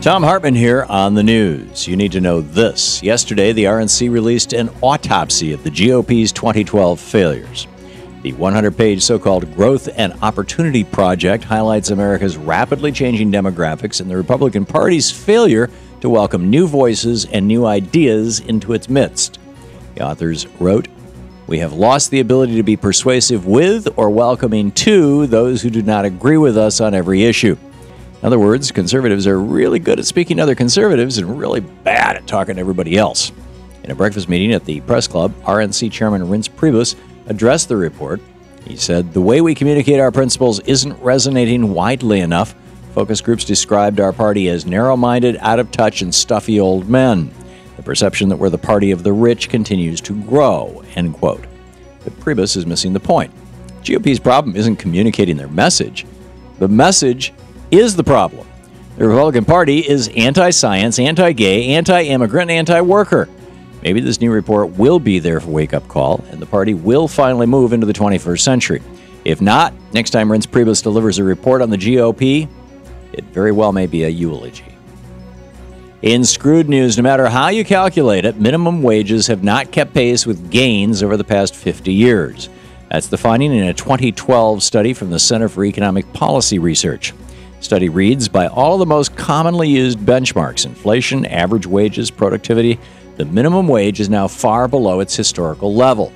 Thom Hartmann here on the news. You need to know this. Yesterday, the RNC released an autopsy of the GOP's 2012 failures. The 100-page so-called Growth and Opportunity Project highlights America's rapidly changing demographics and the Republican Party's failure to welcome new voices and new ideas into its midst. The authors wrote, "We have lost the ability to be persuasive with or welcoming to those who do not agree with us on every issue." In other words, conservatives are really good at speaking to other conservatives and really bad at talking to everybody else. In a breakfast meeting at the Press Club, RNC Chairman Reince Priebus addressed the report. He said, "The way we communicate our principles isn't resonating widely enough. Focus groups described our party as narrow-minded, out of touch, and stuffy old men. The perception that we're the party of the rich continues to grow," end quote. But Priebus is missing the point. GOP's problem isn't communicating their message. The message is the problem. The Republican Party is anti-science, anti-gay, anti-immigrant, and anti-worker. Maybe this new report will be their wake-up call, and the party will finally move into the 21st century. If not, next time Reince Priebus delivers a report on the GOP, it very well may be a eulogy. In screwed news, no matter how you calculate it, minimum wages have not kept pace with gains over the past 50 years. That's the finding in a 2012 study from the Center for Economic Policy Research. Study reads, by all the most commonly used benchmarks, inflation, average wages, productivity, the minimum wage is now far below its historical level.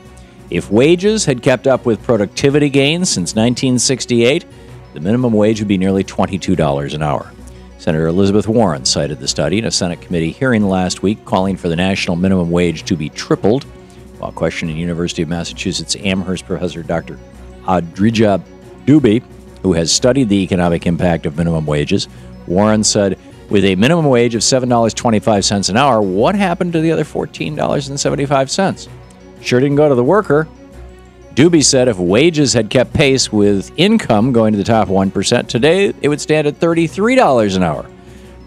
If wages had kept up with productivity gains since 1968, the minimum wage would be nearly $22 an hour. Senator Elizabeth Warren cited the study in a Senate committee hearing last week, calling for the national minimum wage to be tripled, while questioning University of Massachusetts Amherst professor Dr. Adrija Dubey, who has studied the economic impact of minimum wages. Warren said, with a minimum wage of $7.25 an hour, what happened to the other $14.75? Sure didn't go to the worker. Dubey said if wages had kept pace with income going to the top 1%, today it would stand at $33 an hour.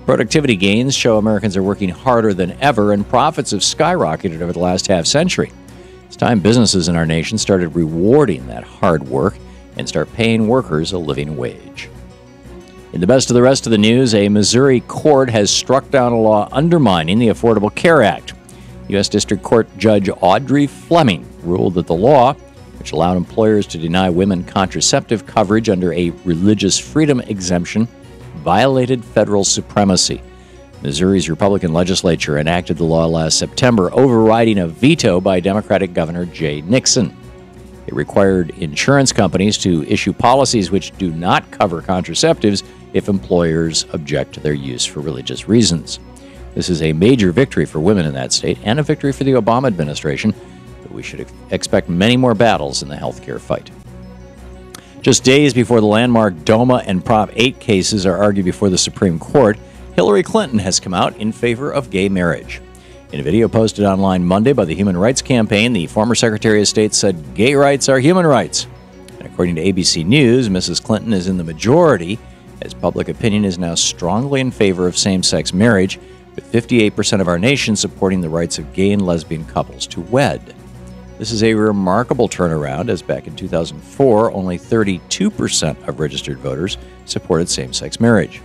Productivity gains show Americans are working harder than ever, and profits have skyrocketed over the last half-century. It's time businesses in our nation started rewarding that hard work and start paying workers a living wage. In the best of the rest of the news, a Missouri court has struck down a law undermining the Affordable Care Act. U.S. District Court Judge Audrey Fleming ruled that the law, which allowed employers to deny women contraceptive coverage under a religious freedom exemption, violated federal supremacy. Missouri's Republican legislature enacted the law last September, overriding a veto by Democratic Governor Jay Nixon. It required insurance companies to issue policies which do not cover contraceptives if employers object to their use for religious reasons. This is a major victory for women in that state and a victory for the Obama administration, but we should expect many more battles in the healthcare fight. Just days before the landmark DOMA and Prop 8 cases are argued before the Supreme Court, Hillary Clinton has come out in favor of gay marriage. In a video posted online Monday by the Human Rights Campaign, the former Secretary of State said gay rights are human rights. And according to ABC News, Mrs. Clinton is in the majority, as public opinion is now strongly in favor of same-sex marriage, with 58% of our nation supporting the rights of gay and lesbian couples to wed. This is a remarkable turnaround, as back in 2004, only 32% of registered voters supported same-sex marriage.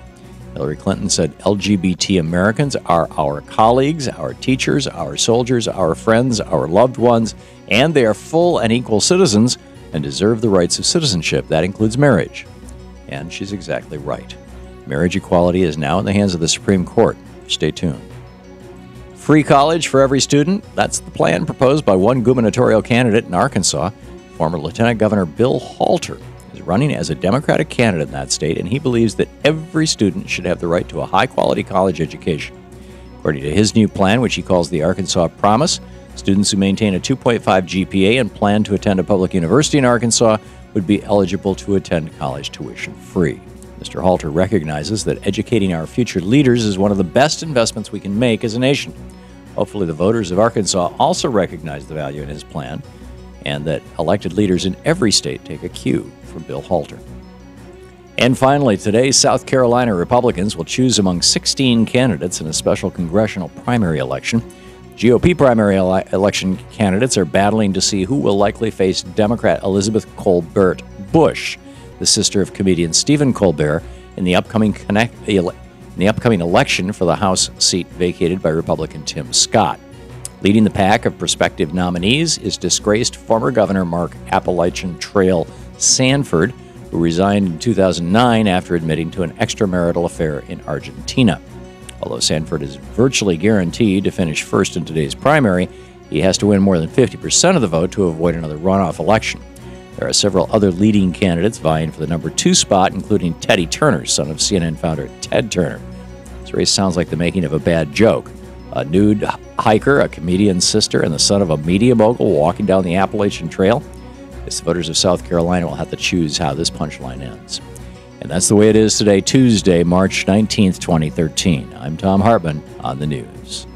Hillary Clinton said LGBT Americans are our colleagues, our teachers, our soldiers, our friends, our loved ones, and they are full and equal citizens and deserve the rights of citizenship. That includes marriage. And she's exactly right. Marriage equality is now in the hands of the Supreme Court. Stay tuned. Free college for every student. That's the plan proposed by one gubernatorial candidate in Arkansas. Former Lieutenant Governor Bill Halter is running as a Democratic candidate in that state, and he believes that every student should have the right to a high-quality college education. According to his new plan, which he calls the Arkansas Promise, students who maintain a 2.5 GPA and plan to attend a public university in Arkansas would be eligible to attend college tuition free. Mr. Halter recognizes that educating our future leaders is one of the best investments we can make as a nation. Hopefully the voters of Arkansas also recognize the value in his plan, and that elected leaders in every state take a cue from Bill Halter. And finally, today, South Carolina Republicans will choose among 16 candidates in a special congressional primary election. GOP primary election candidates are battling to see who will likely face Democrat Elizabeth Colbert Bush, the sister of comedian Stephen Colbert, in the upcoming in the upcoming election for the House seat vacated by Republican Tim Scott. Leading the pack of prospective nominees is disgraced former Governor Mark Appalachian Trail Sanford, who resigned in 2009 after admitting to an extramarital affair in Argentina. Although Sanford is virtually guaranteed to finish first in today's primary, he has to win more than 50% of the vote to avoid another runoff election. There are several other leading candidates vying for the number 2 spot, including Teddy Turner, son of CNN founder Ted Turner. This race sounds like the making of a bad joke. A nude hiker, a comedian's sister, and the son of a media mogul walking down the Appalachian Trail. I guess the voters of South Carolina will have to choose how this punchline ends. And that's the way it is today, Tuesday, March 19th, 2013. I'm Thom Hartmann on the news.